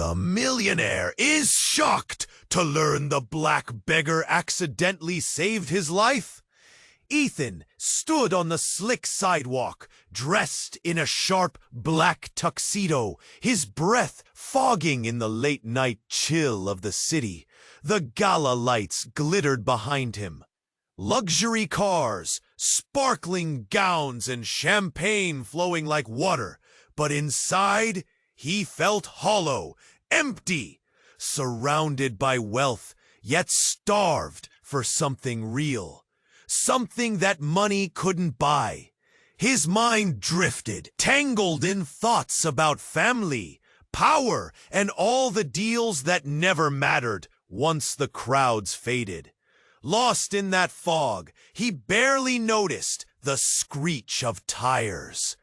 The millionaire is shocked to learn the black beggar accidentally saved his life. Ethan stood on the slick sidewalk, dressed in a sharp black tuxedo, his breath fogging in the late-night chill of the city. The gala lights glittered behind him. Luxury cars, sparkling gowns, and champagne flowing like water. But inside, he felt hollow, empty, surrounded by wealth, yet starved for something real. Something that money couldn't buy. His mind drifted, tangled in thoughts about family, power, and all the deals that never mattered once the crowds faded. Lost in that fog, he barely noticed the screech of tires.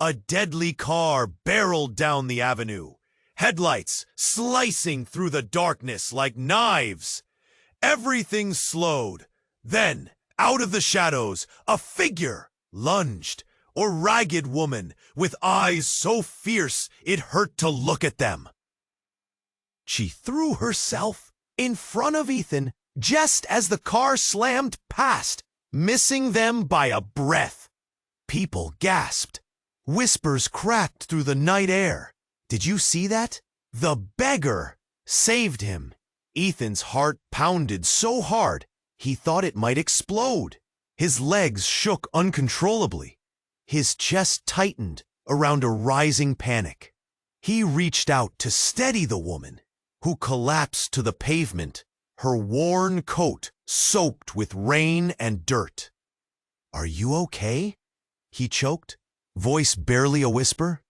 A deadly car barreled down the avenue, headlights slicing through the darkness like knives. Everything slowed. Then, out of the shadows, a figure lunged, a ragged woman with eyes so fierce it hurt to look at them. She threw herself in front of Ethan just as the car slammed past, missing them by a breath. People gasped. Whispers cracked through the night air. Did you see that? The beggar saved him. Ethan's heart pounded so hard he thought it might explode. His legs shook uncontrollably. His chest tightened around a rising panic. He reached out to steady the woman, who collapsed to the pavement, her worn coat soaked with rain and dirt. "Are you okay?" he choked, voice barely a whisper.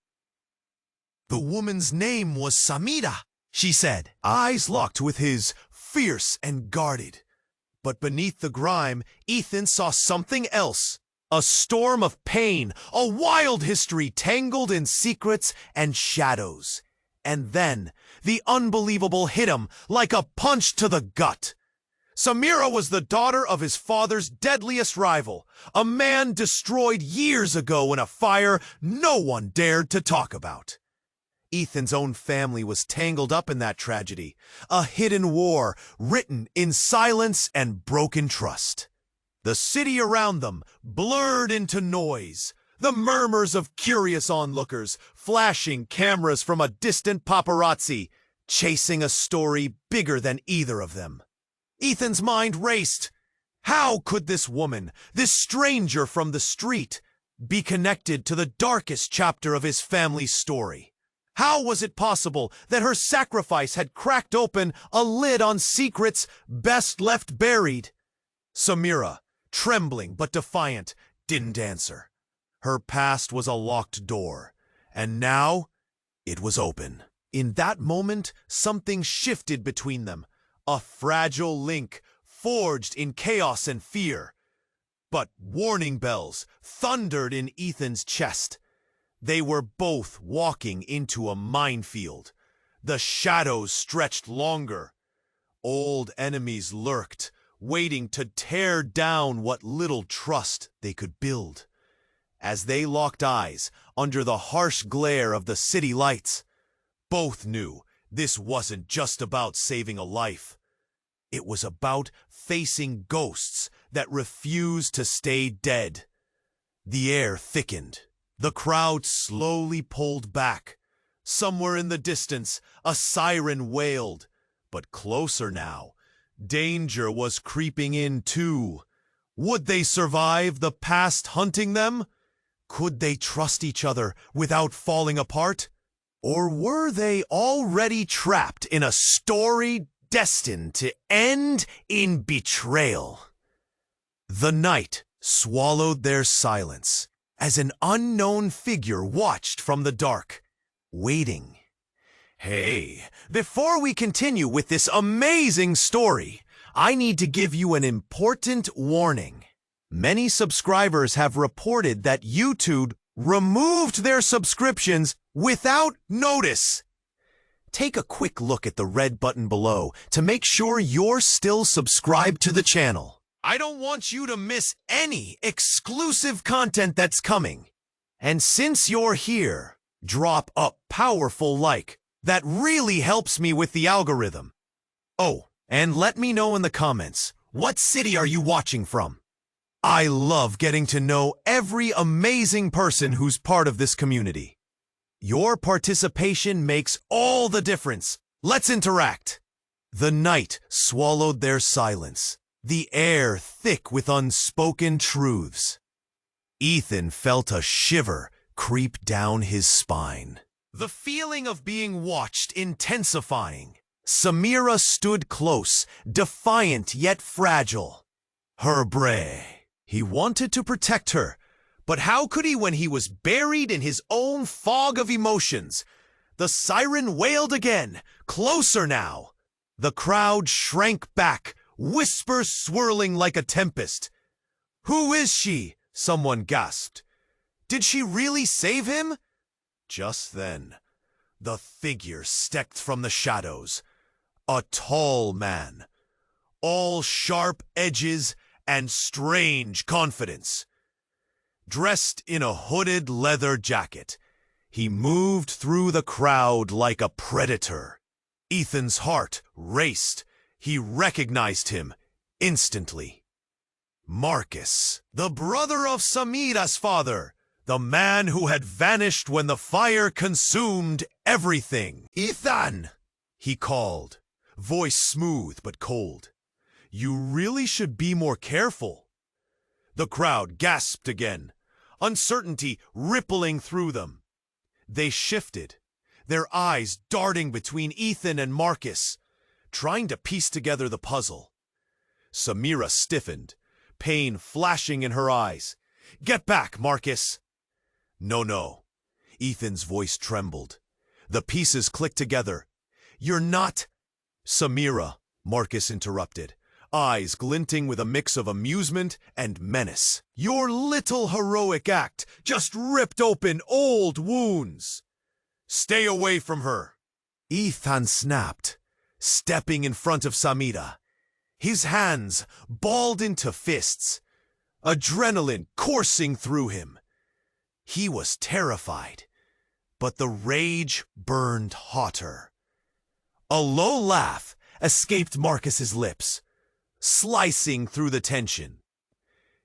The woman's name was Samira, she said, eyes locked with his, fierce and guarded. But beneath the grime, Ethan saw something else. A storm of pain, a wild history tangled in secrets and shadows. And then, the unbelievable hit him like a punch to the gut. Samira was the daughter of his father's deadliest rival, a man destroyed years ago in a fire no one dared to talk about. Ethan's own family was tangled up in that tragedy, a hidden war written in silence and broken trust. The city around them blurred into noise, the murmurs of curious onlookers, flashing cameras from a distant paparazzi, chasing a story bigger than either of them. Ethan's mind raced. How could this woman, this stranger from the street, be connected to the darkest chapter of his family's story? How was it possible that her sacrifice had cracked open a lid on secrets best left buried? Samira, trembling but defiant, didn't answer. Her past was a locked door, and now it was open. In that moment, something shifted between them, a fragile link forged in chaos and fear. But warning bells thundered in Ethan's chest. They were both walking into a minefield. The shadows stretched longer. Old enemies lurked, waiting to tear down what little trust they could build. As they locked eyes under the harsh glare of the city lights, both knew this wasn't just about saving a life. It was about facing ghosts that refused to stay dead. The air thickened. The crowd slowly pulled back. Somewhere in the distance, a siren wailed. But closer now, danger was creeping in too. Would they survive the past hunting them? Could they trust each other without falling apart? Or were they already trapped in a story destined to end in betrayal? The night swallowed their silence as an unknown figure watched from the dark, waiting. Hey, before we continue with this amazing story, I need to give you an important warning. Many subscribers have reported that YouTube removed their subscriptions without notice. Take a quick look at the red button below to make sure you're still subscribed to the channel. I don't want you to miss any exclusive content that's coming. And since you're here, drop a powerful like That really helps me with the algorithm. Oh, and let me know in the comments, what city are you watching from? I love getting to know every amazing person who's part of this community. Your participation makes all the difference. Let's interact. The night swallowed their silence, the air thick with unspoken truths. Ethan felt a shiver creep down his spine. The feeling of being watched intensifying. Samira stood close, defiant yet fragile. Her bray. He wanted to protect her, but how could he when he was buried in his own fog of emotions? The siren wailed again, closer now. The crowd shrank back, whispers swirling like a tempest. "Who is she?" someone gasped. "Did she really save him?" Just then, the figure stepped from the shadows. A tall man, all sharp edges and strange confidence. Dressed in a hooded leather jacket, he moved through the crowd like a predator. Ethan's heart raced. He recognized him instantly. Marcus, the brother of Samira's father, the man who had vanished when the fire consumed everything. "Ethan!" he called, voice smooth but cold. "You really should be more careful." The crowd gasped again, uncertainty rippling through them. They shifted, their eyes darting between Ethan and Marcus, trying to piece together the puzzle. Samira stiffened, pain flashing in her eyes. "Get back, Marcus!" No. Ethan's voice trembled. The pieces clicked together. "You're not—" "Samira," Marcus interrupted, eyes glinting with a mix of amusement and menace. "Your little heroic act just ripped open old wounds. Stay away from her." Ethan snapped, stepping in front of Samira, his hands balled into fists, adrenaline coursing through him. He was terrified, but the rage burned hotter. A low laugh escaped Marcus's lips, slicing through the tension.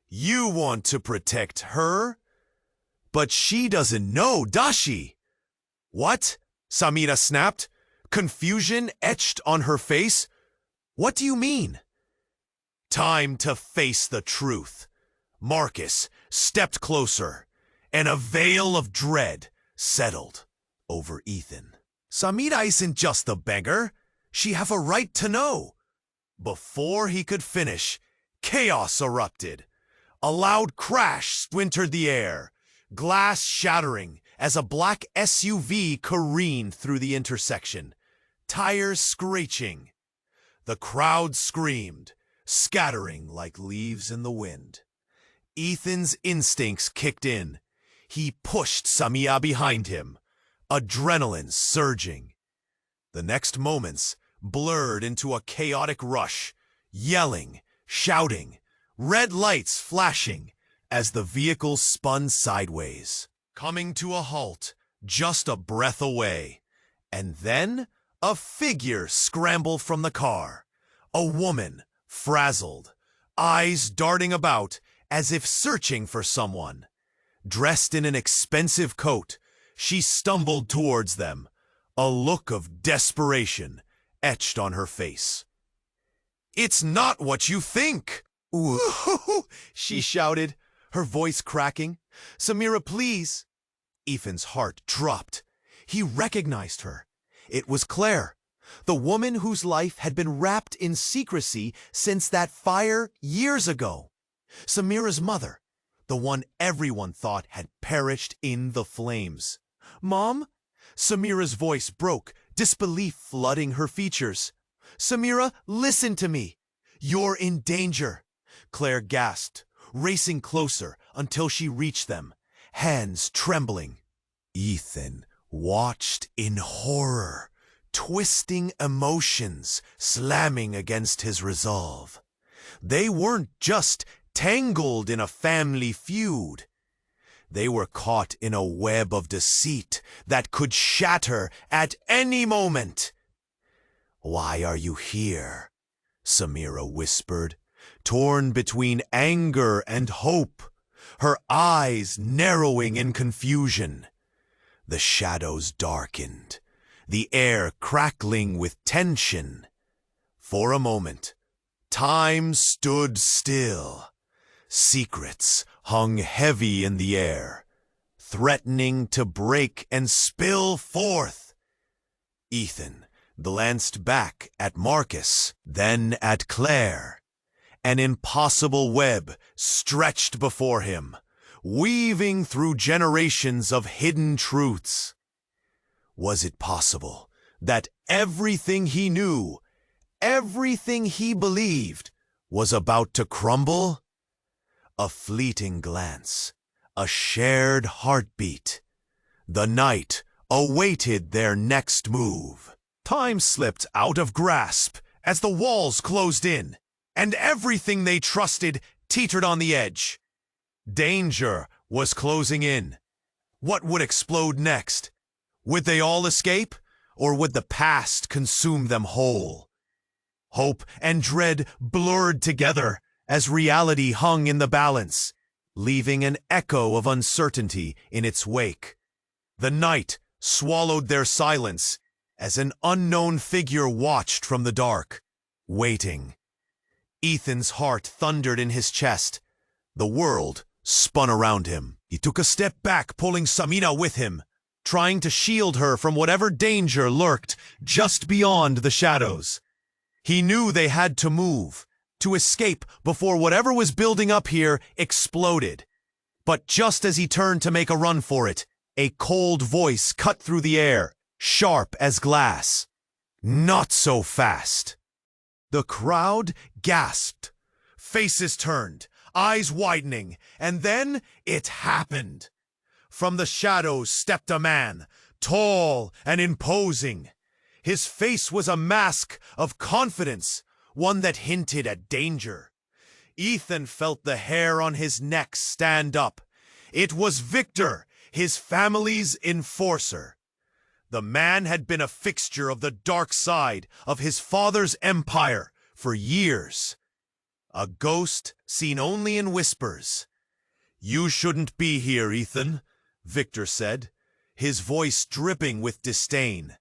"You want to protect her? But she doesn't know, does she?" "What?" Samira snapped, confusion etched on her face. "What do you mean?" "Time to face the truth." Marcus stepped closer, and a veil of dread settled over Ethan. "Samira isn't just a beggar. She have a right to know." Before he could finish, chaos erupted. A loud crash splintered the air, glass shattering as a black SUV careened through the intersection, tires screeching. The crowd screamed, scattering like leaves in the wind. Ethan's instincts kicked in. He pushed Samira behind him, adrenaline surging. The next moments blurred into a chaotic rush, yelling, shouting, red lights flashing as the vehicle spun sideways, coming to a halt just a breath away. And then a figure scrambled from the car, a woman, frazzled, eyes darting about as if searching for someone. Dressed in an expensive coat, she stumbled towards them, a look of desperation etched on her face. "It's not what you think!" "Ooh," she shouted, her voice cracking. "Samira, please!" Ethan's heart dropped. He recognized her. It was Claire, the woman whose life had been wrapped in secrecy since that fire years ago. Samira's mother, the one everyone thought had perished in the flames. "Mom?" Samira's voice broke, disbelief flooding her features. "Samira, listen to me. You're in danger," Claire gasped, racing closer until she reached them, hands trembling. Ethan watched in horror, twisting emotions slamming against his resolve. They weren't just tangled in a family feud. They were caught in a web of deceit that could shatter at any moment. "Why are you here?" Samira whispered, torn between anger and hope, her eyes narrowing in confusion. The shadows darkened, the air crackling with tension. For a moment, time stood still. Secrets hung heavy in the air, threatening to break and spill forth. Ethan glanced back at Marcus, then at Claire. An impossible web stretched before him, weaving through generations of hidden truths. Was it possible that everything he knew, everything he believed, was about to crumble? A fleeting glance, a shared heartbeat. The night awaited their next move. Time slipped out of grasp as the walls closed in, and everything they trusted teetered on the edge. Danger was closing in. What would explode next? Would they all escape, or would the past consume them whole? Hope and dread blurred together as reality hung in the balance, leaving an echo of uncertainty in its wake. The night swallowed their silence as an unknown figure watched from the dark, waiting. Ethan's heart thundered in his chest. The world spun around him. He took a step back, pulling Samira with him, trying to shield her from whatever danger lurked just beyond the shadows. He knew they had to move, to escape before whatever was building up here exploded. But just as he turned to make a run for it, a cold voice cut through the air, sharp as glass. "Not so fast." The crowd gasped. Faces turned, eyes widening, and then it happened. From the shadows stepped a man, tall and imposing. His face was a mask of confidence, one that hinted at danger. Ethan felt the hair on his neck stand up. It was Victor, his family's enforcer. The man had been a fixture of the dark side of his father's empire for years. A ghost seen only in whispers. "You shouldn't be here, Ethan," Victor said, his voice dripping with disdain.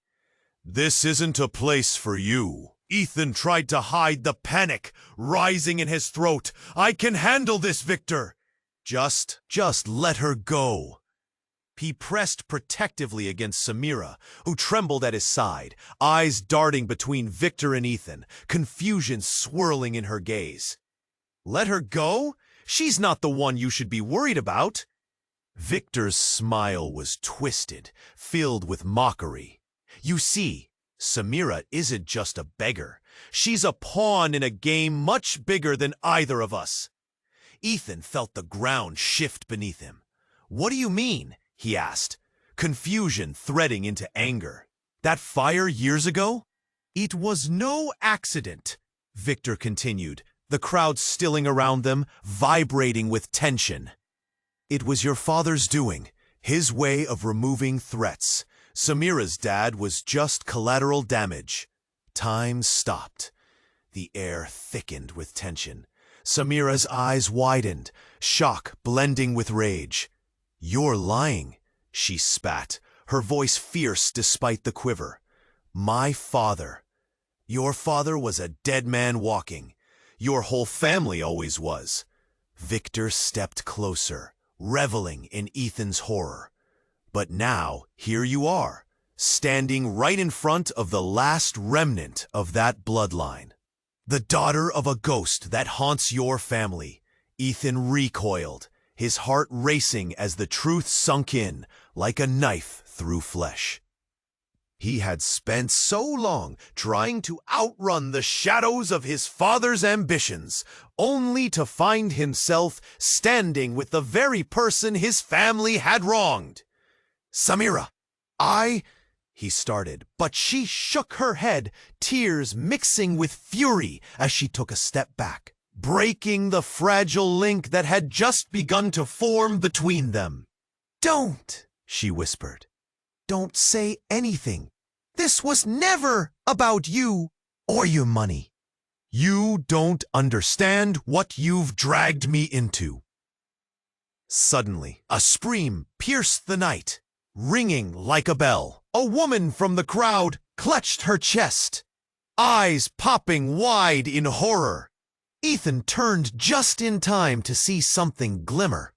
"This isn't a place for you." Ethan tried to hide the panic rising in his throat. "I can handle this, Victor. Just let her go." He pressed protectively against Samira, who trembled at his side, eyes darting between Victor and Ethan, confusion swirling in her gaze. "Let her go? She's not the one you should be worried about." Victor's smile was twisted, filled with mockery. "You see, Samira isn't just a beggar. She's a pawn in a game much bigger than either of us." Ethan felt the ground shift beneath him. "What do you mean?" he asked, confusion threading into anger. "That fire years ago?" "It was no accident," Victor continued, the crowd stilling around them, vibrating with tension. "It was your father's doing, his way of removing threats. Samira's dad was just collateral damage." Time stopped. The air thickened with tension. Samira's eyes widened, shock blending with rage. "You're lying," she spat, her voice fierce despite the quiver. "My father. Your father was a dead man walking. Your whole family always was." Victor stepped closer, reveling in Ethan's horror. "But now, here you are, standing right in front of the last remnant of that bloodline. The daughter of a ghost that haunts your family." Ethan recoiled, his heart racing as the truth sunk in like a knife through flesh. He had spent so long trying to outrun the shadows of his father's ambitions, only to find himself standing with the very person his family had wronged. "Samira, he started, but she shook her head, tears mixing with fury as she took a step back, breaking the fragile link that had just begun to form between them. Don't, she whispered. Don't say anything. This was never about you or your money. You don't understand what you've dragged me into. Suddenly, a scream pierced the night, ringing like a bell. A woman from the crowd clutched her chest, eyes popping wide in horror. Ethan turned just in time to see something glimmer.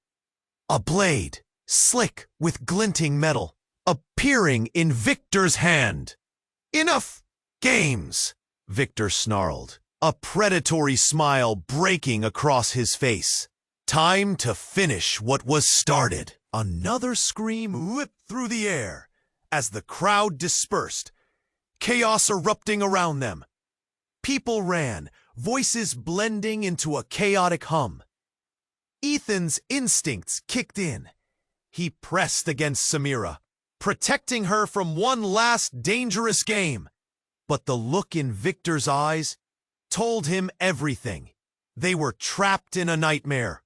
A blade, slick with glinting metal, appearing in Victor's hand. Enough games, Victor snarled, a predatory smile breaking across his face. Time to finish what was started. Another scream whipped through the air as the crowd dispersed, chaos erupting around them. People ran, voices blending into a chaotic hum. Ethan's instincts kicked in. He pressed against Samira, protecting her from one last dangerous game. But the look in Victor's eyes told him everything. They were trapped in a nightmare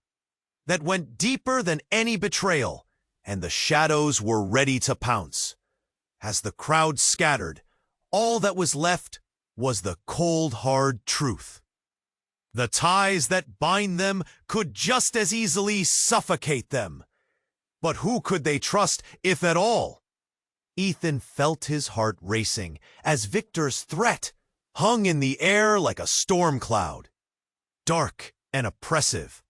that went deeper than any betrayal, and the shadows were ready to pounce. As the crowd scattered, all that was left was the cold, hard truth. The ties that bind them could just as easily suffocate them. But who could they trust, if at all? Ethan felt his heart racing as Victor's threat hung in the air like a storm cloud, dark and oppressive.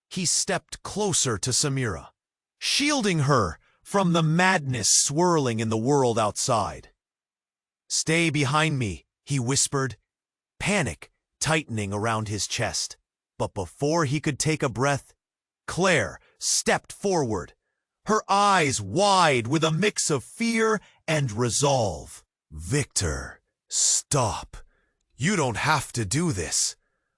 He stepped closer to Samira, shielding her from the madness swirling in the world outside. "Stay behind me," he whispered, panic tightening around his chest. But before he could take a breath, Claire stepped forward, her eyes wide with a mix of fear and resolve. "Victor, stop. You don't have to do this."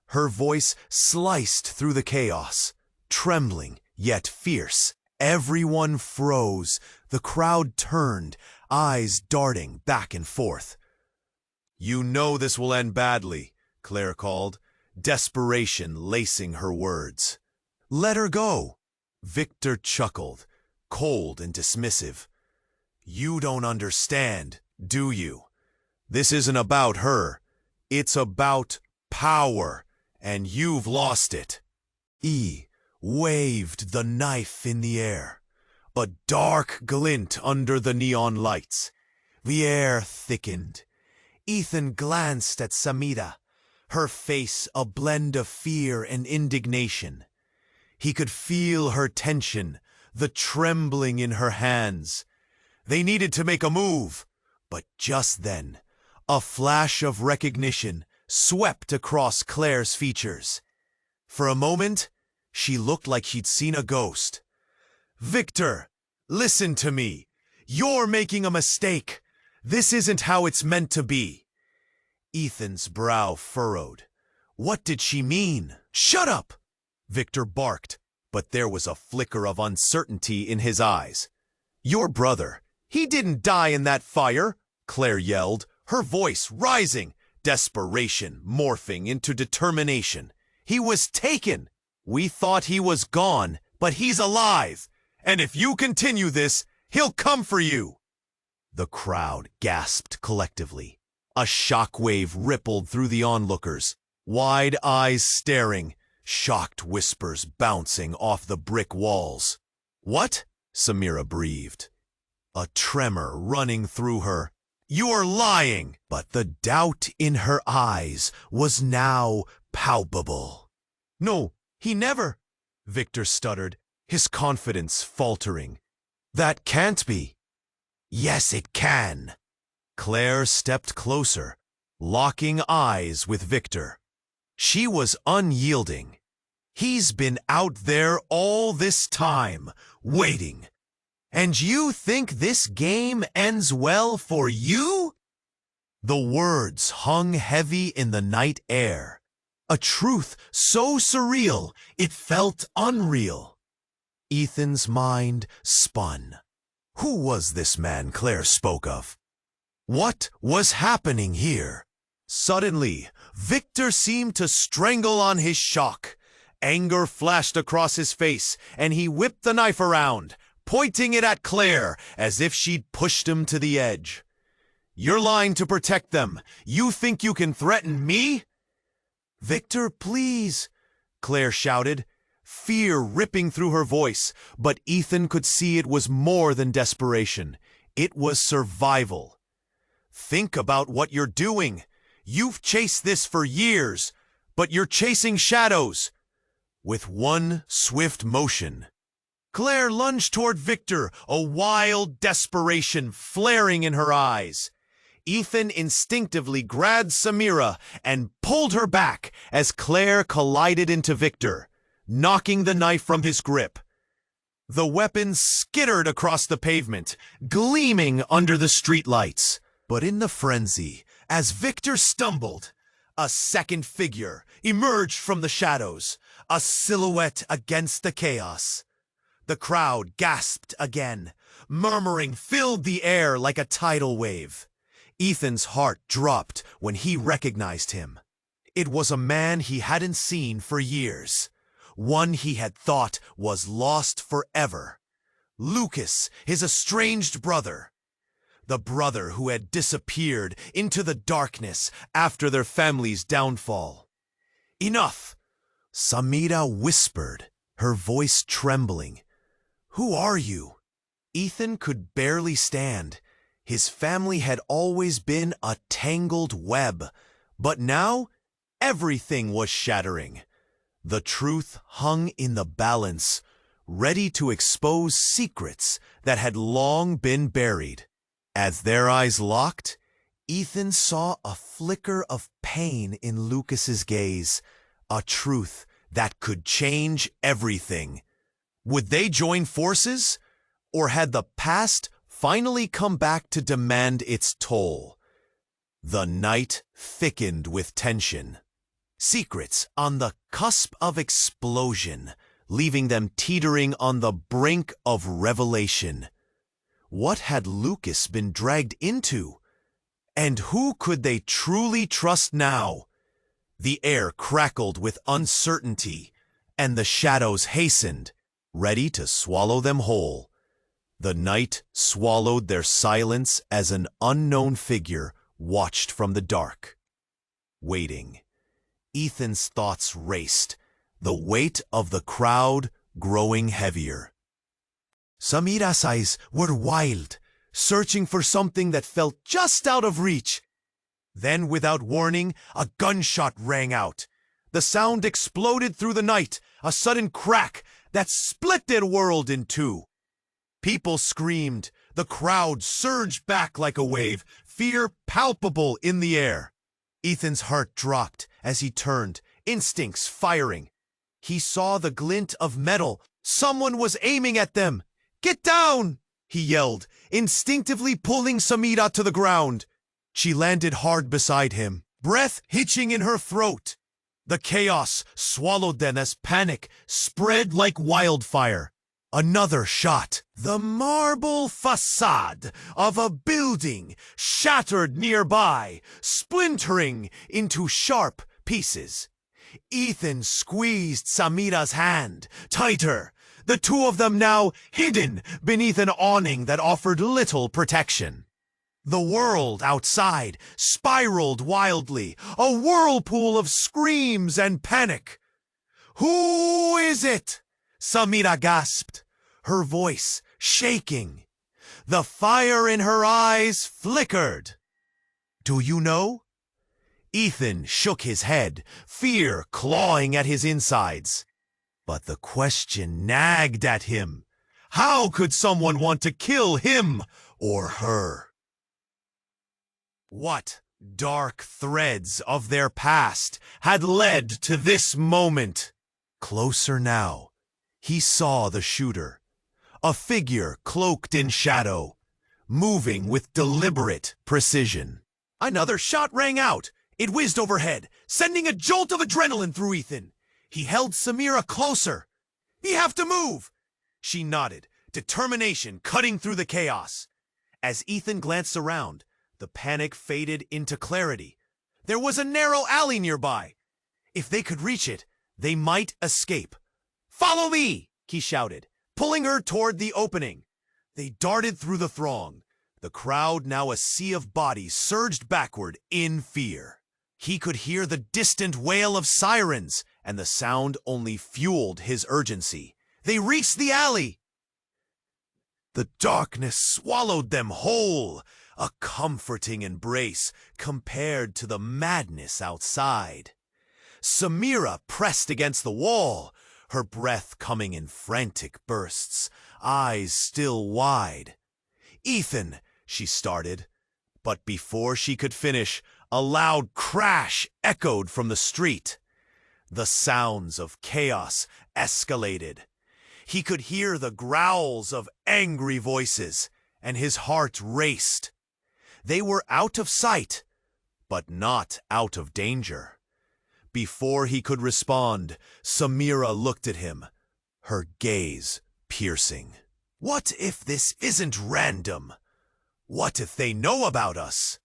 Her voice sliced through the chaos, trembling yet fierce. Everyone froze. The crowd turned, eyes darting back and forth. "You know this will end badly," Claire called, desperation lacing her words. "Let her go." Victor chuckled, cold and dismissive. "You don't understand, do you? This isn't about her. It's about power, and you've lost it." He waved the knife in the air, a dark glint under the neon lights. The air thickened. Ethan glanced at Samira, her face a blend of fear and indignation. He could feel her tension, the trembling in her hands. They needed to make a move, but just then, a flash of recognition swept across Claire's features. For a moment, she looked like she'd seen a ghost. "Victor, listen to me. You're making a mistake. This isn't how it's meant to be." Ethan's brow furrowed. What did she mean? "Shut up!" Victor barked, but there was a flicker of uncertainty in his eyes. "Your brother, he didn't die in that fire," Claire yelled, her voice rising, desperation morphing into determination. "He was taken. We thought he was gone, but he's alive. And if you continue this, he'll come for you." The crowd gasped collectively. A shockwave rippled through the onlookers, wide eyes staring, shocked whispers bouncing off the brick walls. "What?" Samira breathed, a tremor running through her. "You're lying!" But the doubt in her eyes was now palpable. "No, he never," Victor stuttered, his confidence faltering. "That can't be." "Yes, it can." Claire stepped closer, locking eyes with Victor. She was unyielding. "He's been out there all this time, waiting. And you think this game ends well for you?" The words hung heavy in the night air, a truth so surreal it felt unreal. Ethan's mind spun. Who was this man Claire spoke of? What was happening here? Suddenly, Victor seemed to strangle on his shock. Anger flashed across his face, and he whipped the knife around, pointing it at Claire as if she'd pushed him to the edge. "You're lying to protect them. You think you can threaten me?" "Victor, please," Claire shouted, fear ripping through her voice, but Ethan could see it was more than desperation. It was survival. "Think about what you're doing. You've chased this for years, but you're chasing shadows." With one swift motion, Claire lunged toward Victor, a wild desperation flaring in her eyes. Ethan instinctively grabbed Samira and pulled her back as Claire collided into Victor, knocking the knife from his grip. The weapon skittered across the pavement, gleaming under the streetlights. But in the frenzy, as Victor stumbled, a second figure emerged from the shadows, a silhouette against the chaos. The crowd gasped again. Murmuring filled the air like a tidal wave. Ethan's heart dropped when he recognized him. It was a man he hadn't seen for years. One he had thought was lost forever. Lucas, his estranged brother. The brother who had disappeared into the darkness after their family's downfall. "Enough," Samira whispered, her voice trembling. "Who are you?" Ethan could barely stand. His family had always been a tangled web, but now everything was shattering. The truth hung in the balance, ready to expose secrets that had long been buried. As their eyes locked, Ethan saw a flicker of pain in Lucas's gaze, a truth that could change everything. Would they join forces, or had the past finally come back to demand its toll? The night thickened with tension. Secrets on the cusp of explosion, leaving them teetering on the brink of revelation. What had Lucas been dragged into? And who could they truly trust now? The air crackled with uncertainty, and the shadows hastened, ready to swallow them whole. The night swallowed their silence as an unknown figure watched from the dark. Waiting, Ethan's thoughts raced, the weight of the crowd growing heavier. Samira's eyes were wild, searching for something that felt just out of reach. Then, without warning, a gunshot rang out. The sound exploded through the night, a sudden crack that split their world in two. People screamed. The crowd surged back like a wave, fear palpable in the air. Ethan's heart dropped as he turned, instincts firing. He saw the glint of metal. Someone was aiming at them. "Get down!" he yelled, instinctively pulling Samira to the ground. She landed hard beside him, breath hitching in her throat. The chaos swallowed them as panic spread like wildfire. Another shot. The marble facade of a building shattered nearby, splintering into sharp pieces. Ethan squeezed Samira's hand tighter, the two of them now hidden beneath an awning that offered little protection. The world outside spiraled wildly, a whirlpool of screams and panic. "Who is it?" Samira gasped, her voice shaking. The fire in her eyes flickered. "Do you know?" Ethan shook his head, fear clawing at his insides. But the question nagged at him. How could someone want to kill him or her? What dark threads of their past had led to this moment? Closer now, he saw the shooter, a figure cloaked in shadow, moving with deliberate precision. Another shot rang out. It whizzed overhead, sending a jolt of adrenaline through Ethan. He held Samira closer. "You have to move!" She nodded, determination cutting through the chaos. As Ethan glanced around, the panic faded into clarity. There was a narrow alley nearby. If they could reach it, they might escape. "Follow me!" he shouted, pulling her toward the opening. They darted through the throng. The crowd, now a sea of bodies, surged backward in fear. He could hear the distant wail of sirens, and the sound only fueled his urgency. They reached the alley. The darkness swallowed them whole, a comforting embrace compared to the madness outside. Samira pressed against the wall, her breath coming in frantic bursts, eyes still wide. "Ethan," she started, but before she could finish, a loud crash echoed from the street. The sounds of chaos escalated. He could hear the growls of angry voices, and his heart raced. They were out of sight, but not out of danger. Before he could respond, Samira looked at him, her gaze piercing. "What if this isn't random? What if they know about us?"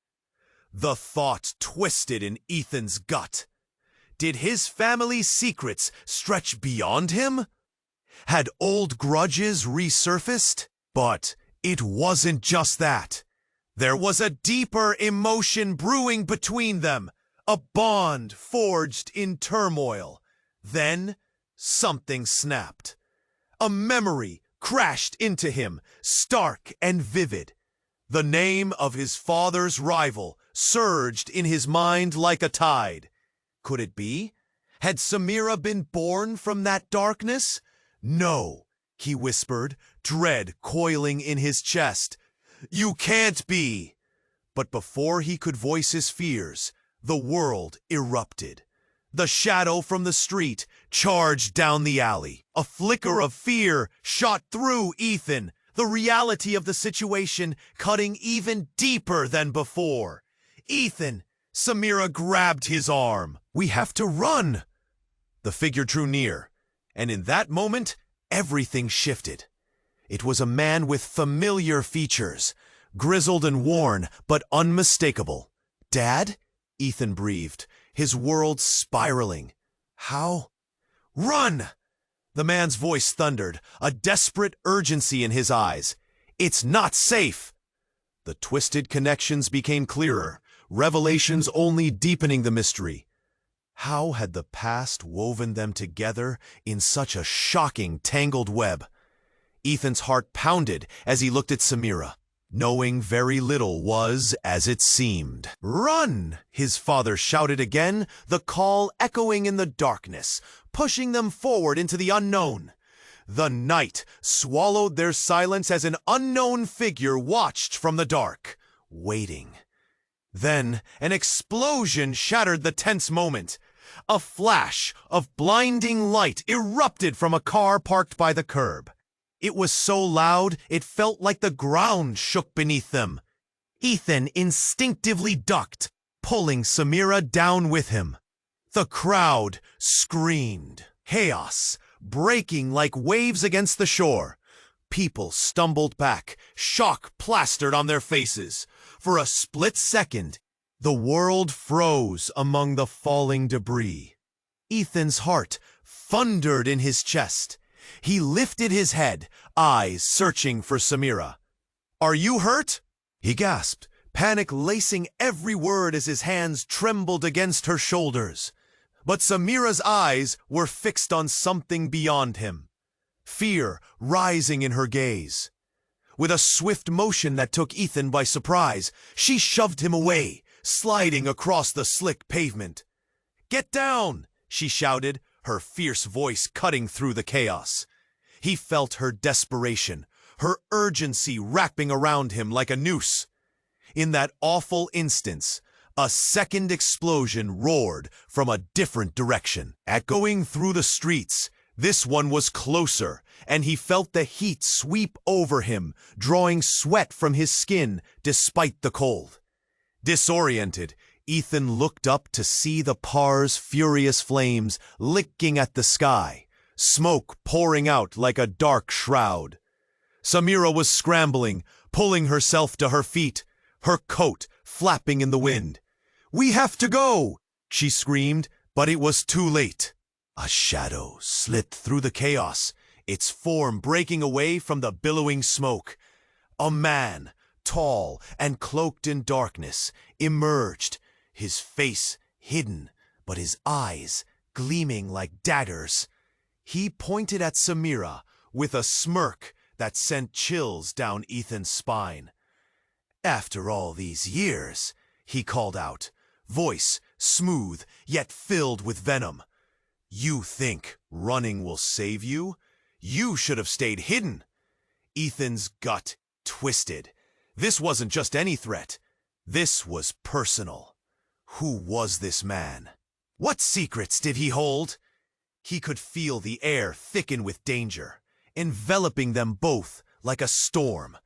The thought twisted in Ethan's gut. Did his family's secrets stretch beyond him? Had old grudges resurfaced? But it wasn't just that. There was a deeper emotion brewing between them, a bond forged in turmoil. Then something snapped. A memory crashed into him, stark and vivid. The name of his father's rival surged in his mind like a tide. Could it be? Had Samira been born from that darkness? "No," he whispered, dread coiling in his chest. "You can't be!" But before he could voice his fears, the world erupted. The shadow from the street charged down the alley. A flicker of fear shot through Ethan, the reality of the situation cutting even deeper than before. "Ethan!" Samira grabbed his arm. "We have to run!" The figure drew near, and in that moment, everything shifted. It was a man with familiar features, grizzled and worn, but unmistakable. "Dad?" Ethan breathed, his world spiraling. "How?" "Run!" The man's voice thundered, a desperate urgency in his eyes. "It's not safe!" The twisted connections became clearer, revelations only deepening the mystery. How had the past woven them together in such a shocking, tangled web? Ethan's heart pounded as he looked at Samira. Knowing very little was as it seemed. "Run!" his father shouted again, the call echoing in the darkness, pushing them forward into the unknown. The night swallowed their silence as an unknown figure watched from the dark, waiting. Then an explosion shattered the tense moment. A flash of blinding light erupted from a car parked by the curb. It was so loud it felt like the ground shook beneath them. Ethan instinctively ducked, pulling Samira down with him. The crowd screamed. Chaos, breaking like waves against the shore. People stumbled back, shock plastered on their faces. For a split second, the world froze among the falling debris. Ethan's heart thundered in his chest. He lifted his head, eyes searching for Samira. "Are you hurt?" he gasped, panic lacing every word as his hands trembled against her shoulders. But Samira's eyes were fixed on something beyond him, fear rising in her gaze. With a swift motion that took Ethan by surprise, she shoved him away, sliding across the slick pavement. "Get down!" she shouted, her fierce voice cutting through the chaos. He felt her desperation, her urgency wrapping around him like a noose. In that awful instance, a second explosion roared from a different direction, echoing through the streets. This one was closer, and he felt the heat sweep over him, drawing sweat from his skin despite the cold. Disoriented, Ethan looked up to see the par's furious flames licking at the sky, smoke pouring out like a dark shroud. Samira was scrambling, pulling herself to her feet, her coat flapping in the wind. "We have to go!" she screamed, but it was too late. A shadow slipped through the chaos. its form breaking away from the billowing smoke. A man, tall and cloaked in darkness, emerged, his face hidden, but his eyes gleaming like daggers. He pointed at Samira with a smirk that sent chills down Ethan's spine. "After all these years," he called out, voice smooth yet filled with venom. "You think running will save you? You should have stayed hidden." Ethan's gut twisted. This wasn't just any threat. This was personal. Who was this man? What secrets did he hold? He could feel the air thicken with danger, enveloping them both like a storm.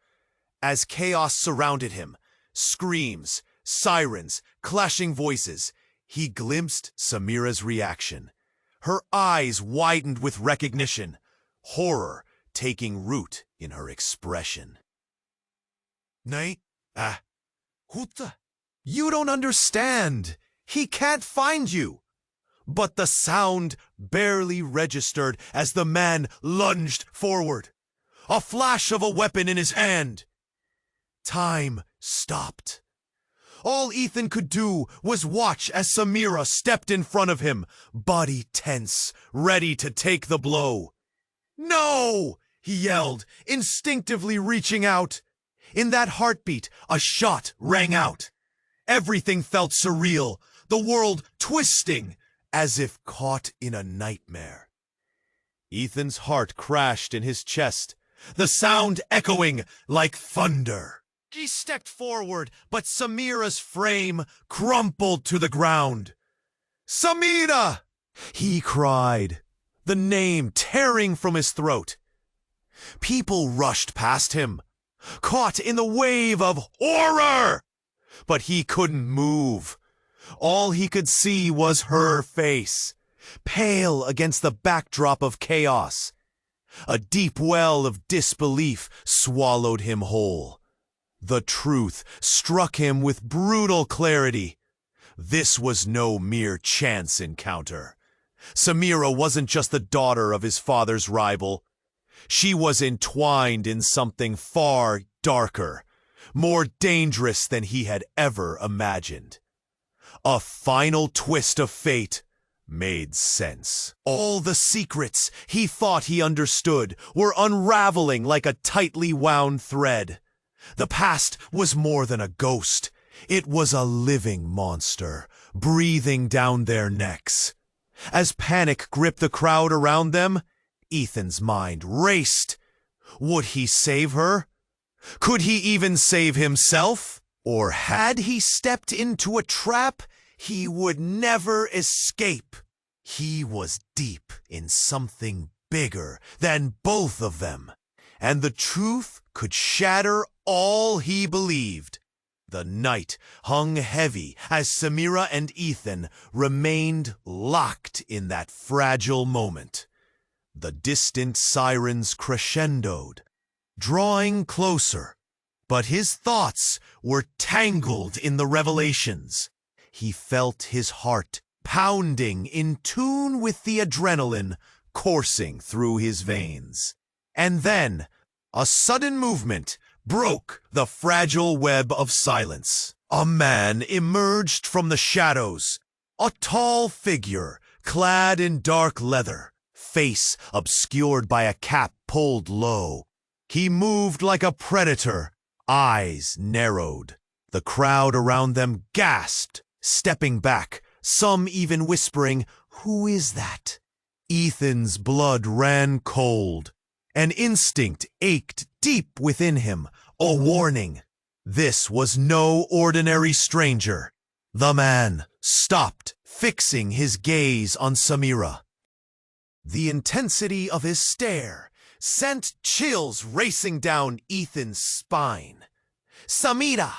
As chaos surrounded him, screams, sirens, clashing voices, he glimpsed Samira's reaction. Her eyes widened with recognition, horror taking root in her expression. "Nej, Huta, you don't understand. He can't find you." But the sound barely registered as the man lunged forward, a flash of a weapon in his hand. Time stopped. All Ethan could do was watch as Samira stepped in front of him, body tense, ready to take the blow. "No!" he yelled, instinctively reaching out. In that heartbeat, a shot rang out. Everything felt surreal, the world twisting, as if caught in a nightmare. Ethan's heart crashed in his chest, the sound echoing like thunder. He stepped forward, but Samira's frame crumpled to the ground. "Samira!" he cried, the name tearing from his throat. People rushed past him, caught in the wave of horror, but he couldn't move. All he could see was her face, pale against the backdrop of chaos. A deep well of disbelief swallowed him whole. The truth struck him with brutal clarity. This was no mere chance encounter. Samira wasn't just the daughter of his father's rival. She was entwined in something far darker, more dangerous than he had ever imagined. A final twist of fate made sense. All the secrets he thought he understood were unraveling like a tightly wound thread. The past was more than a ghost. It was a living monster, breathing down their necks. As panic gripped the crowd around them, Ethan's mind raced. Would he save her? Could he even save himself? Or had he stepped into a trap he would never escape? He was deep in something bigger than both of them, and the truth could shatter all he believed. The night hung heavy as Samira and Ethan remained locked in that fragile moment. The distant sirens crescendoed, drawing closer, but his thoughts were tangled in the revelations. He felt his heart pounding in tune with the adrenaline coursing through his veins. And then, a sudden movement broke the fragile web of silence. A man emerged from the shadows, a tall figure clad in dark leather, face obscured by a cap pulled low. He moved like a predator, eyes narrowed. The crowd around them gasped, stepping back, some even whispering, "Who is that?" Ethan's blood ran cold. An instinct ached deep within him, a warning. This was no ordinary stranger. The man stopped, fixing his gaze on Samira. The intensity of his stare sent chills racing down Ethan's spine. "Samira!"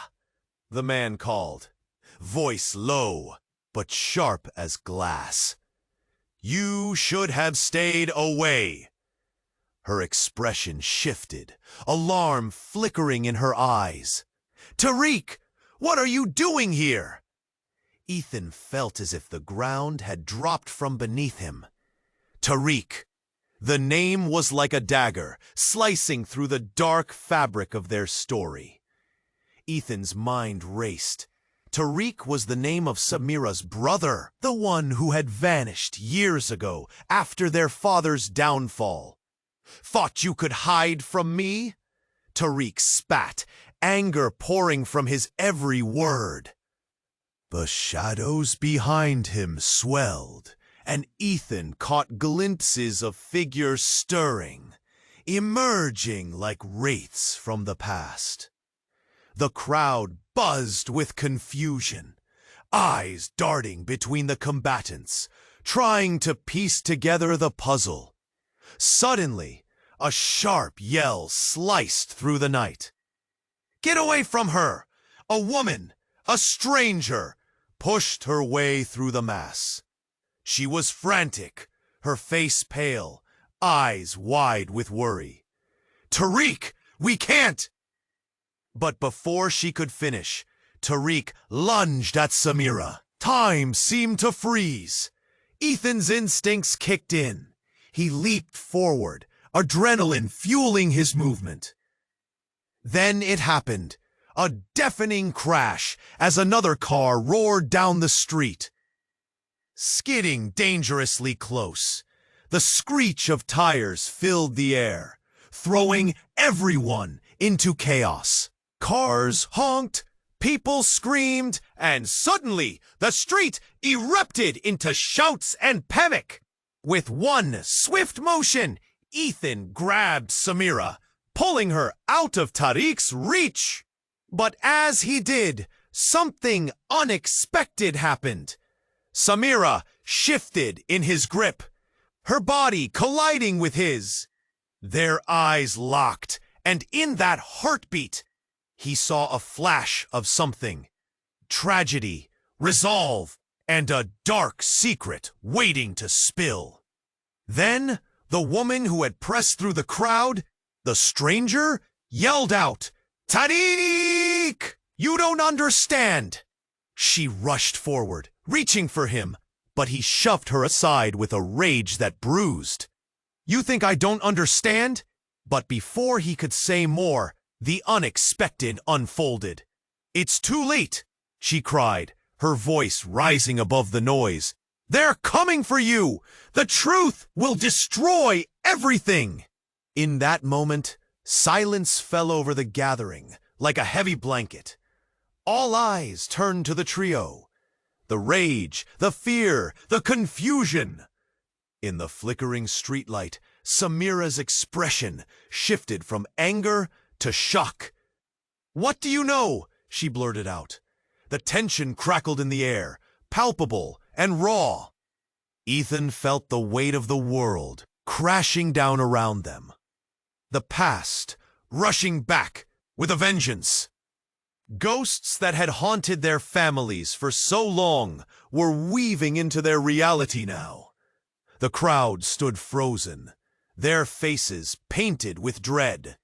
the man called, voice low but sharp as glass. "You should have stayed away." Her expression shifted, alarm flickering in her eyes. "Tariq, what are you doing here?" Ethan felt as if the ground had dropped from beneath him. Tariq, The name was like a dagger, slicing through the dark fabric of their story. Ethan's mind raced. Tariq was the name of Samira's brother, the one who had vanished years ago after their father's downfall. Thought you could hide from me? Tariq spat, anger pouring from his every word. The shadows behind him swelled, and Ethan caught glimpses of figures stirring, emerging like wraiths from the past. The crowd buzzed with confusion, eyes darting between the combatants, trying to piece together the puzzle. Suddenly, a sharp yell sliced through the night. "Get away from her!" A woman, a stranger, pushed her way through the mass. She was frantic, her face pale, eyes wide with worry. "Tariq, we can't!" But before she could finish, Tariq lunged at Samira. Time seemed to freeze. Ethan's instincts kicked in. He leaped forward, adrenaline fueling his movement. Then it happened, a deafening crash as another car roared down the street. Skidding dangerously close, the screech of tires filled the air, throwing everyone into chaos. Cars honked, people screamed, and suddenly the street erupted into shouts and panic. With one swift motion, Ethan grabbed Samira, pulling her out of Tariq's reach. But as he did, something unexpected happened. Samira shifted in his grip, her body colliding with his. Their eyes locked, and in that heartbeat, he saw a flash of something. Tragedy, resolve, and a dark secret waiting to spill. Then, the woman who had pressed through the crowd, the stranger, yelled out, "Tariq! You don't understand!" She rushed forward, reaching for him, but he shoved her aside with a rage that bruised. "You think I don't understand?" But before he could say more, the unexpected unfolded. "It's too late!" she cried, her voice rising above the noise. "They're coming for you! The truth will destroy everything!" In that moment, silence fell over the gathering like a heavy blanket. All eyes turned to the trio. The rage, the fear, the confusion. In the flickering streetlight, Samira's expression shifted from anger to shock. "What do you know?" she blurted out. The tension crackled in the air, palpable and raw. Ethan felt the weight of the world crashing down around them. The past rushing back with a vengeance. Ghosts that had haunted their families for so long were weaving into their reality now. The crowd stood frozen, their faces painted with dread.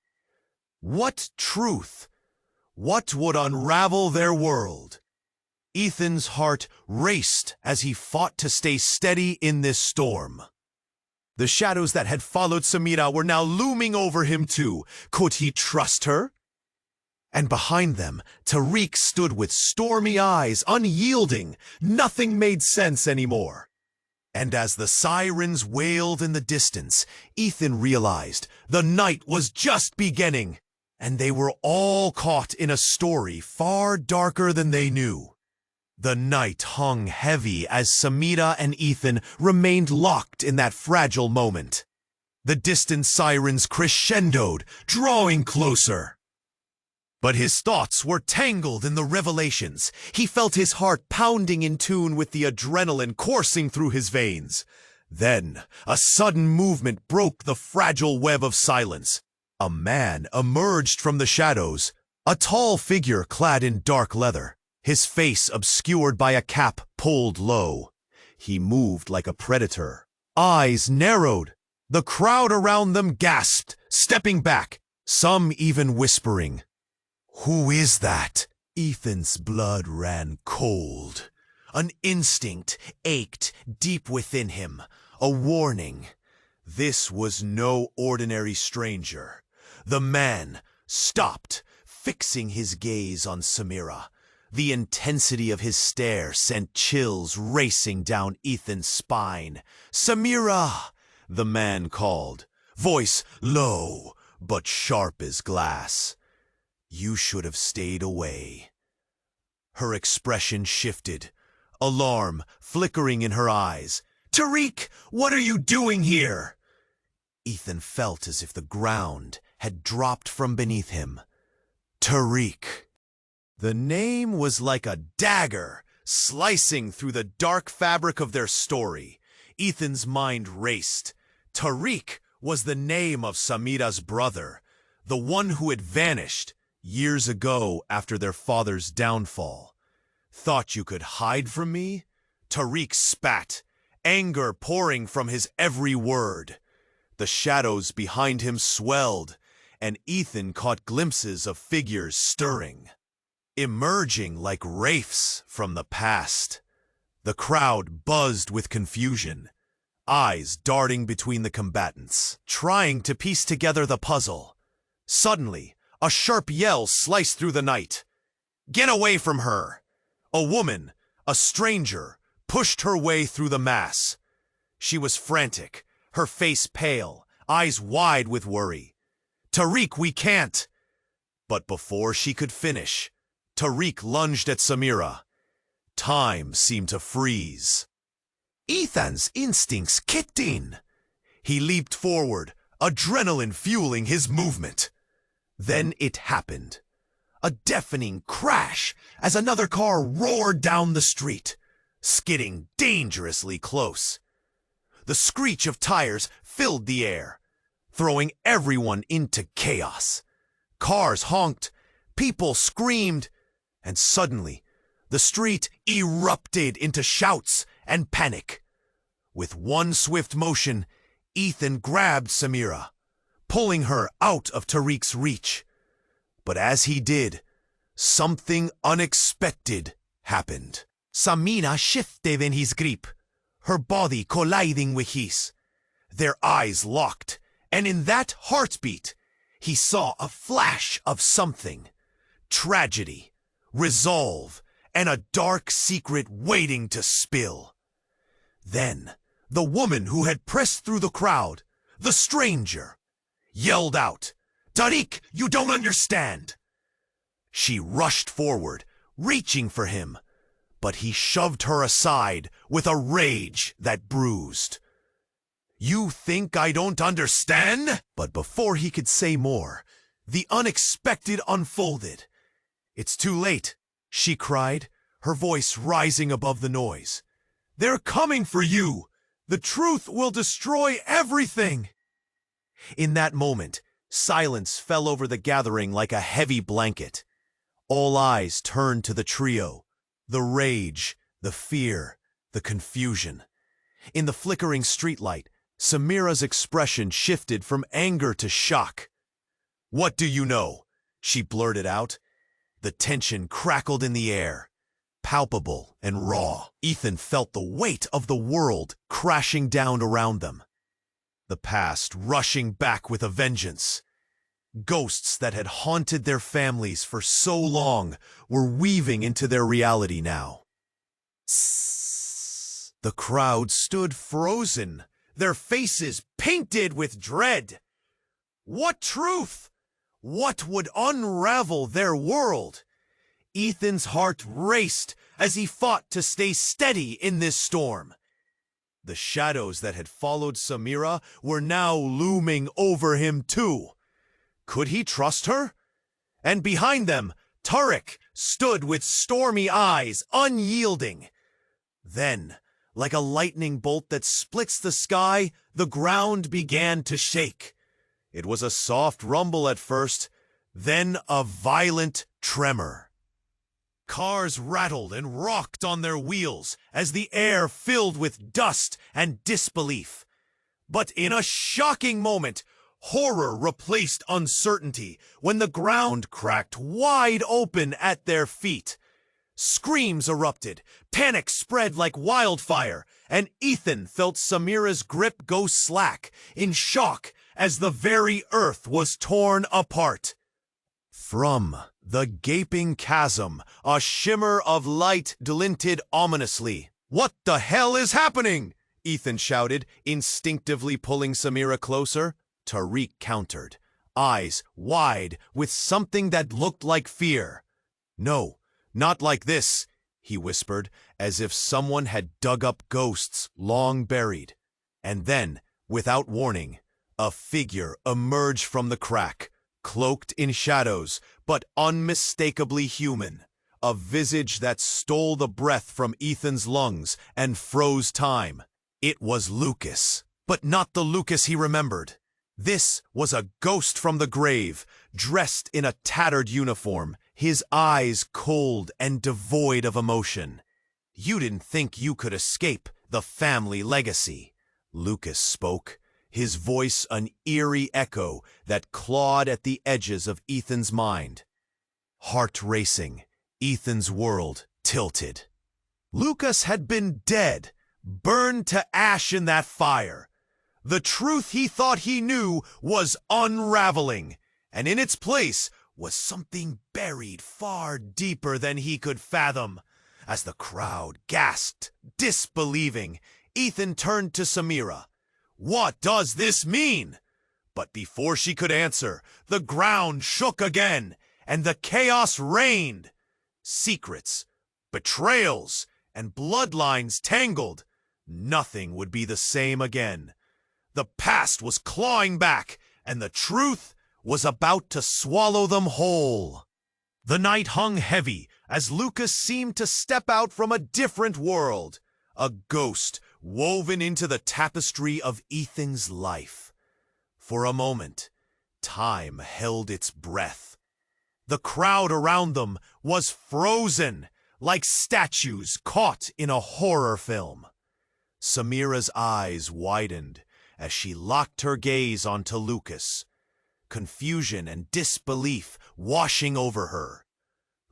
What truth? What would unravel their world? Ethan's heart raced as he fought to stay steady in this storm. The shadows that had followed Samira were now looming over him too. Could he trust her? And behind them, Tariq stood with stormy eyes, unyielding. Nothing made sense anymore. And as the sirens wailed in the distance, Ethan realized the night was just beginning, and they were all caught in a story far darker than they knew. The night hung heavy as Samira and Ethan remained locked in that fragile moment. The distant sirens crescendoed, drawing closer. But his thoughts were tangled in the revelations. He felt his heart pounding in tune with the adrenaline coursing through his veins. Then, a sudden movement broke the fragile web of silence. A man emerged from the shadows, a tall figure clad in dark leather, his face obscured by a cap pulled low. He moved like a predator. Eyes narrowed. The crowd around them gasped, stepping back, some even whispering, "Who is that?" Ethan's blood ran cold. An instinct ached deep within him, a warning. This was no ordinary stranger. The man stopped, fixing his gaze on Samira. The intensity of his stare sent chills racing down Ethan's spine. "Samira!" the man called, voice low but sharp as glass. "You should have stayed away." Her expression shifted, alarm flickering in her eyes. "Tariq, what are you doing here?" Ethan felt as if the ground had dropped from beneath him. Tariq. The name was like a dagger, slicing through the dark fabric of their story. Ethan's mind raced. Tariq was the name of Samira's brother, the one who had vanished years ago after their father's downfall. "Thought you could hide from me?" Tariq spat, anger pouring from his every word. The shadows behind him swelled, and Ethan caught glimpses of figures stirring, emerging like wraiths from the past. The crowd buzzed with confusion, eyes darting between the combatants, trying to piece together the puzzle. Suddenly, a sharp yell sliced through the night. "Get away from her!" A woman, a stranger, pushed her way through the mass. She was frantic, her face pale, eyes wide with worry. "Tariq, we can't!" But before she could finish, Tariq lunged at Samira. Time seemed to freeze. Ethan's instincts kicked in. He leaped forward, adrenaline fueling his movement. Then it happened. A deafening crash as another car roared down the street, skidding dangerously close. The screech of tires filled the air, throwing everyone into chaos. Cars honked, people screamed, and suddenly the street erupted into shouts and panic. With one swift motion, Ethan grabbed Samira, pulling her out of Tariq's reach. But as he did, something unexpected happened. Samira shifted in his grip, her body colliding with his. Their eyes locked, and in that heartbeat, he saw a flash of something. Tragedy, resolve, and a dark secret waiting to spill. Then, the woman who had pressed through the crowd, the stranger, yelled out, "Tariq, you don't understand!" She rushed forward, reaching for him, but he shoved her aside with a rage that bruised. "You think I don't understand?" But before he could say more, the unexpected unfolded. "It's too late," she cried, her voice rising above the noise. "They're coming for you! The truth will destroy everything!" In that moment, silence fell over the gathering like a heavy blanket. All eyes turned to the trio, the rage, the fear, the confusion. In the flickering streetlight, Samira's expression shifted from anger to shock. "What do you know?" she blurted out. The tension crackled in the air, palpable and raw. Ethan felt the weight of the world crashing down around them. The past rushing back with a vengeance. Ghosts that had haunted their families for so long were weaving into their reality now. The crowd stood frozen, their faces painted with dread. What truth? What would unravel their world? Ethan's heart raced as he fought to stay steady in this storm. The shadows that had followed Samira were now looming over him too. Could he trust her? And behind them, Tariq stood with stormy eyes, unyielding. Then, like a lightning bolt that splits the sky, the ground began to shake. It was a soft rumble at first, then a violent tremor. Cars rattled and rocked on their wheels as the air filled with dust and disbelief. But in a shocking moment, horror replaced uncertainty when the ground cracked wide open at their feet. Screams erupted, panic spread like wildfire, and Ethan felt Samira's grip go slack, in shock as the very earth was torn apart. From the gaping chasm, a shimmer of light glinted ominously. "What the hell is happening?" Ethan shouted, instinctively pulling Samira closer. Tariq countered, eyes wide with something that looked like fear. "No, not like this," he whispered, as if someone had dug up ghosts long buried. And then, without warning, a figure emerged from the crack, cloaked in shadows, but unmistakably human. A visage that stole the breath from Ethan's lungs and froze time. It was Lucas, but not the Lucas he remembered. This was a ghost from the grave, dressed in a tattered uniform, his eyes cold and devoid of emotion. "You didn't think you could escape the family legacy," Lucas spoke, his voice an eerie echo that clawed at the edges of Ethan's mind. Heart racing, Ethan's world tilted. Lucas had been dead, burned to ash in that fire. The truth he thought he knew was unraveling, and in its place was something buried far deeper than he could fathom. As the crowd gasped, disbelieving, Ethan turned to Samira. "What does this mean?" But before she could answer, the ground shook again, and the chaos reigned. Secrets, betrayals, and bloodlines tangled. Nothing would be the same again. The past was clawing back, and the truth was about to swallow them whole. The night hung heavy as Lucas seemed to step out from a different world, a ghost woven into the tapestry of Ethan's life. For a moment, time held its breath. The crowd around them was frozen, like statues caught in a horror film. Samira's eyes widened as she locked her gaze onto Lucas, confusion and disbelief washing over her.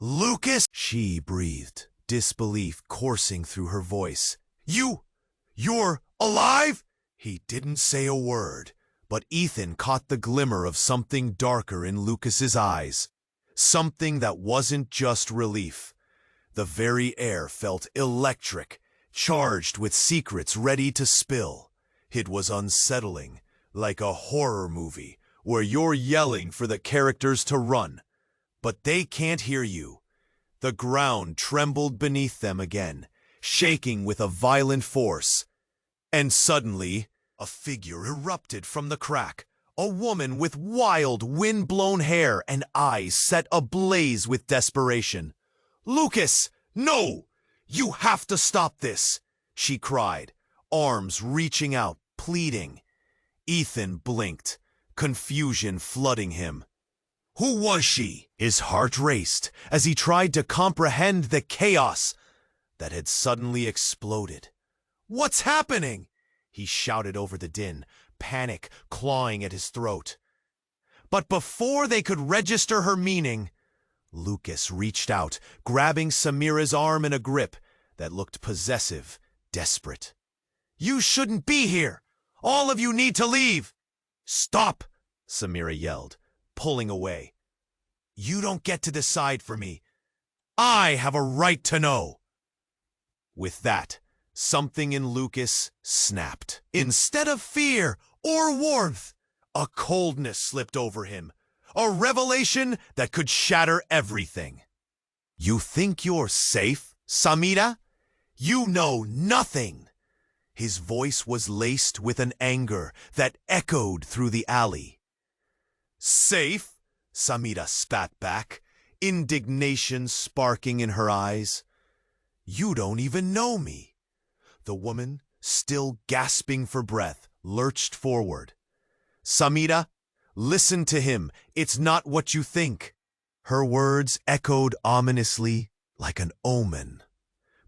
"Lucas," she breathed, disbelief coursing through her voice. You're alive?" He didn't say a word, but Ethan caught the glimmer of something darker in Lucas's eyes. Something that wasn't just relief. The very air felt electric, charged with secrets ready to spill. It was unsettling, like a horror movie where you're yelling for the characters to run, but they can't hear you. The ground trembled beneath them again, shaking with a violent force. And suddenly, a figure erupted from the crack. A woman with wild, wind-blown hair and eyes set ablaze with desperation. "Lucas, no! You have to stop this!" she cried, arms reaching out, pleading. Ethan blinked, confusion flooding him. Who was she? His heart raced as he tried to comprehend the chaos that had suddenly exploded. "What's happening?" he shouted over the din, panic clawing at his throat. But before they could register her meaning, Lucas reached out, grabbing Samira's arm in a grip that looked possessive, desperate. "You shouldn't be here! All of you need to leave!" "Stop!" Samira yelled, pulling away. "You don't get to decide for me. I have a right to know." With that, something in Lucas snapped. Instead of fear or warmth, a coldness slipped over him, a revelation that could shatter everything. "You think you're safe, Samira? You know nothing." His voice was laced with an anger that echoed through the alley. "Safe?" Samira spat back, indignation sparking in her eyes. "You don't even know me." The woman, still gasping for breath, lurched forward. "Samira, listen to him. It's not what you think." Her words echoed ominously like an omen.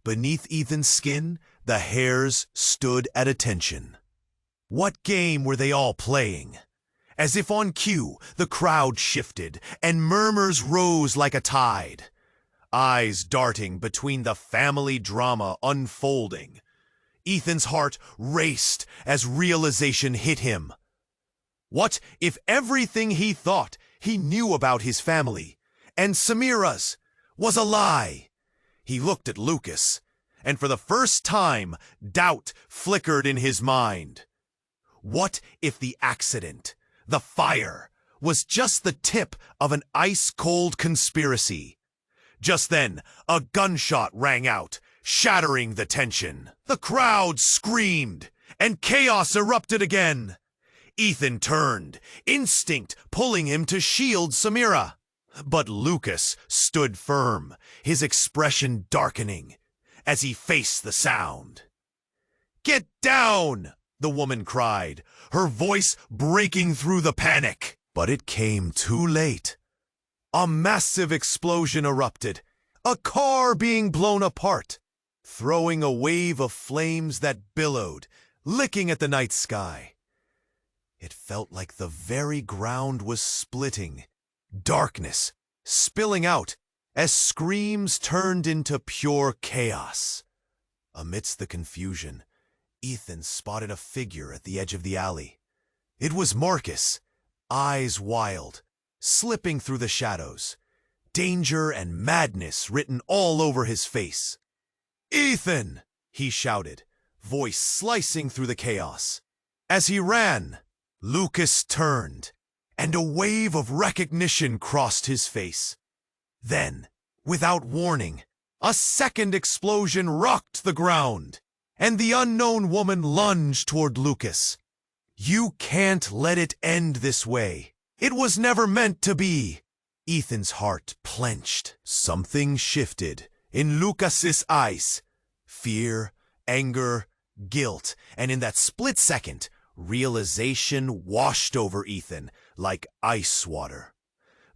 Beneath Ethan's skin, the hairs stood at attention. What game were they all playing? As if on cue, the crowd shifted, and murmurs rose like a tide. eyes darting between the family drama unfolding. Ethan's heart raced as realization hit him. What if everything he thought he knew about his family, and Samira's, was a lie? He looked at Lucas, and for the first time, doubt flickered in his mind. What if the accident, the fire, was just the tip of an ice-cold conspiracy? Just then, a gunshot rang out, shattering the tension. The crowd screamed, and chaos erupted again. Ethan turned, instinct pulling him to shield Samira. But Lucas stood firm, his expression darkening as he faced the sound. "Get down!" the woman cried, her voice breaking through the panic. But it came too late. A massive explosion erupted, a car being blown apart, throwing a wave of flames that billowed, licking at the night sky. It felt like the very ground was splitting, darkness spilling out as screams turned into pure chaos. Amidst the confusion, Ethan spotted a figure at the edge of the alley. It was Marcus, eyes wild, slipping through the shadows, danger and madness written all over his face. "Ethan!" he shouted, voice slicing through the chaos. As he ran, Lucas turned, and a wave of recognition crossed his face. Then, without warning, a second explosion rocked the ground, and the unknown woman lunged toward Lucas. "You can't let it end this way. It was never meant to be." Ethan's heart clenched. Something shifted in Lucas's eyes. Fear, anger, guilt, and in that split second, realization washed over Ethan like ice water.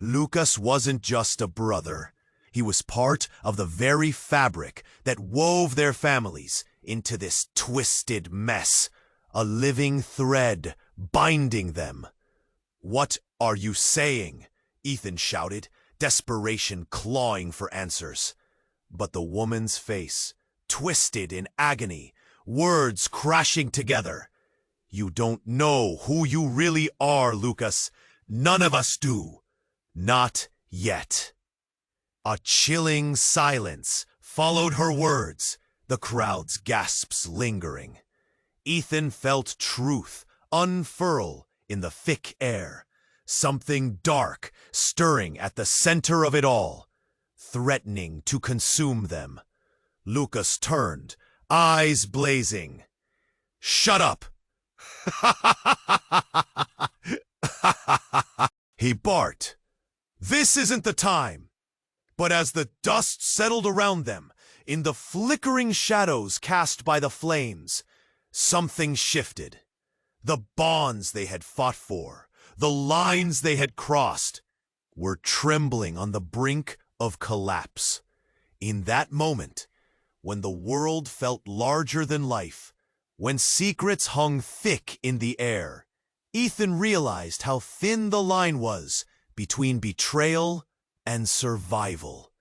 Lucas wasn't just a brother. He was part of the very fabric that wove their families into this twisted mess, a living thread binding them. "What are you saying?" Ethan shouted, desperation clawing for answers. But the woman's face, twisted in agony, words crashing together. "You don't know who you really are, Lucas. None of us do. Not yet." A chilling silence followed her words, the crowd's gasps lingering. Ethan felt truth unfurl in the thick air, something dark stirring at the center of it all, threatening to consume them. Lucas turned, eyes blazing. "Shut up!" he barked. "This isn't the time." But as the dust settled around them, in the flickering shadows cast by the flames, something shifted. The bonds they had fought for, the lines they had crossed, were trembling on the brink of collapse. In that moment, when the world felt larger than life, when secrets hung thick in the air, Ethan realized how thin the line was between betrayal and survival.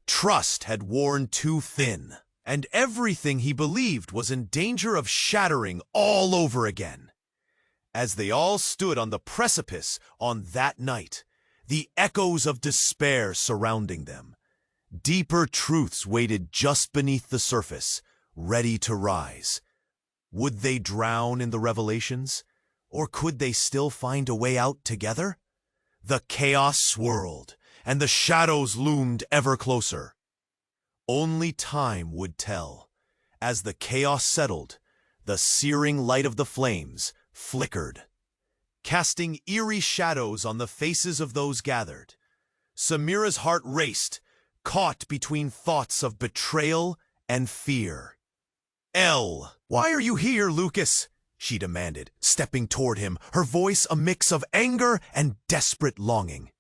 Trust had worn too thin, and everything he believed was in danger of shattering all over again. As they all stood on the precipice on that night, the echoes of despair surrounding them, deeper truths waited just beneath the surface, ready to rise. Would they drown in the revelations, or could they still find a way out together? The chaos swirled, and the shadows loomed ever closer. Only time would tell. As the chaos settled, the searing light of the flames flickered, casting eerie shadows on the faces of those gathered. Samira's heart raced, caught between thoughts of betrayal and fear. "Why are you here, Lucas?" she demanded, stepping toward him, her voice a mix of anger and desperate longing.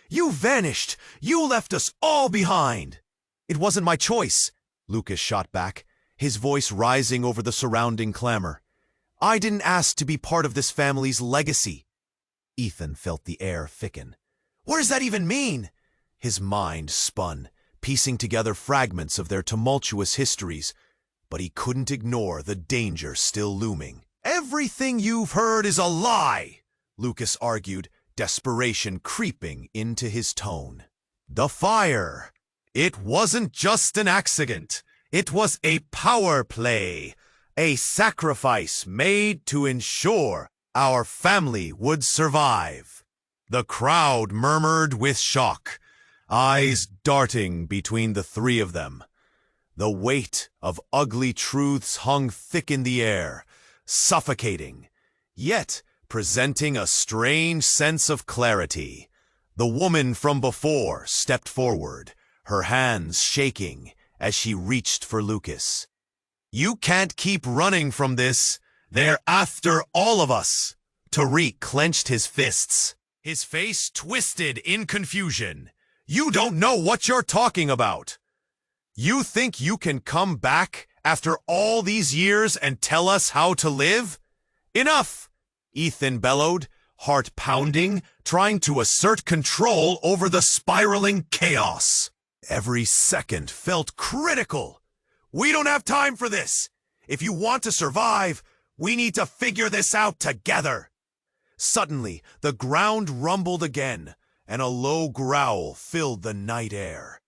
"You vanished! You left us all behind!" "It wasn't my choice," Lucas shot back, his voice rising over the surrounding clamor. "I didn't ask to be part of this family's legacy." Ethan felt the air thicken. "What does that even mean?" His mind spun, piecing together fragments of their tumultuous histories, but he couldn't ignore the danger still looming. "Everything you've heard is a lie," Lucas argued, desperation creeping into his tone. "The fire, it wasn't just an accident. It was a power play, a sacrifice made to ensure our family would survive." The crowd murmured with shock, eyes darting between the three of them. The weight of ugly truths hung thick in the air, suffocating, yet presenting a strange sense of clarity. The woman from before stepped forward, her hands shaking as she reached for Lucas. "You can't keep running from this. They're after all of us." Tariq clenched his fists, his face twisted in confusion. "You don't know what you're talking about. You think you can come back after all these years and tell us how to live? Enough!" Ethan bellowed, heart pounding, trying to assert control over the spiraling chaos. Every second felt critical. "We don't have time for this. If you want to survive, we need to figure this out together." Suddenly, the ground rumbled again, and a low growl filled the night air.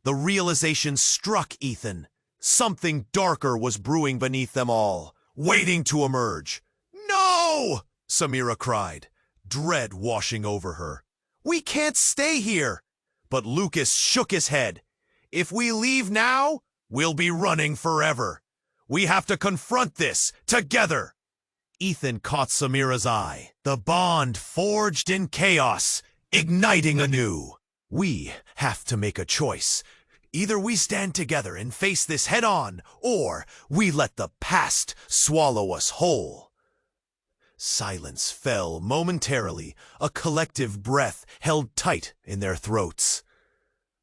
The realization struck Ethan. Something darker was brewing beneath them all, waiting to emerge. "No!" Samira cried, dread washing over her. "We can't stay here." But Lucas shook his head. "If we leave now, we'll be running forever. We have to confront this together." Ethan caught Samira's eye, the bond forged in chaos, igniting anew. "We have to make a choice. Either we stand together and face this head-on, or we let the past swallow us whole." Silence fell momentarily, a collective breath held tight in their throats.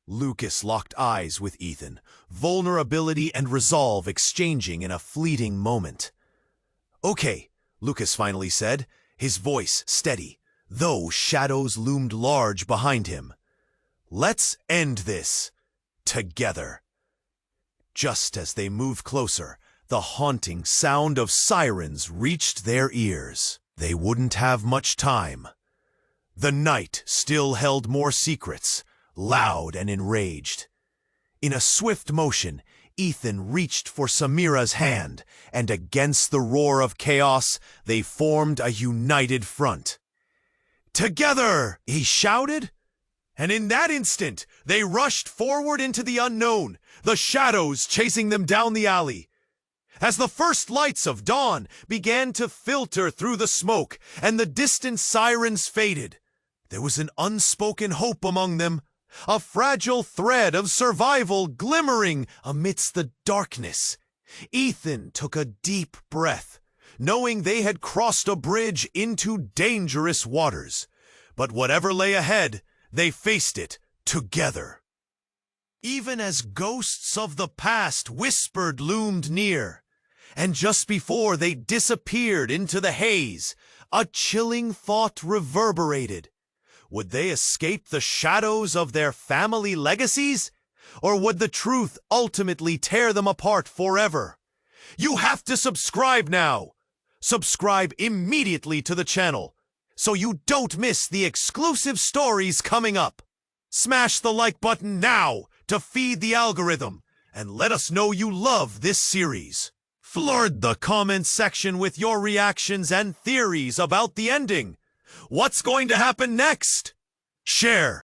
Lucas locked eyes with Ethan, vulnerability and resolve exchanging in a fleeting moment. "Okay," Lucas finally said, his voice steady, though shadows loomed large behind him. "Let's end this together." Just as they moved closer, the haunting sound of sirens reached their ears. They wouldn't have much time. The night still held more secrets, loud and enraged. In a swift motion, Ethan reached for Samira's hand, and against the roar of chaos, they formed a united front. "Together!" he shouted. And in that instant, they rushed forward into the unknown, the shadows chasing them down the alley. As the first lights of dawn began to filter through the smoke and the distant sirens faded, there was an unspoken hope among them, a fragile thread of survival glimmering amidst the darkness. Ethan took a deep breath, knowing they had crossed a bridge into dangerous waters. But whatever lay ahead, they faced it together. Even as ghosts of the past whispered loomed near, and just before they disappeared into the haze, a chilling thought reverberated. Would they escape the shadows of their family legacies? Or would the truth ultimately tear them apart forever? You have to subscribe now! Subscribe immediately to the channel, so you don't miss the exclusive stories coming up. Smash the like button now to feed the algorithm, and let us know you love this series. Flood the comment section with your reactions and theories about the ending. What's going to happen next? Share,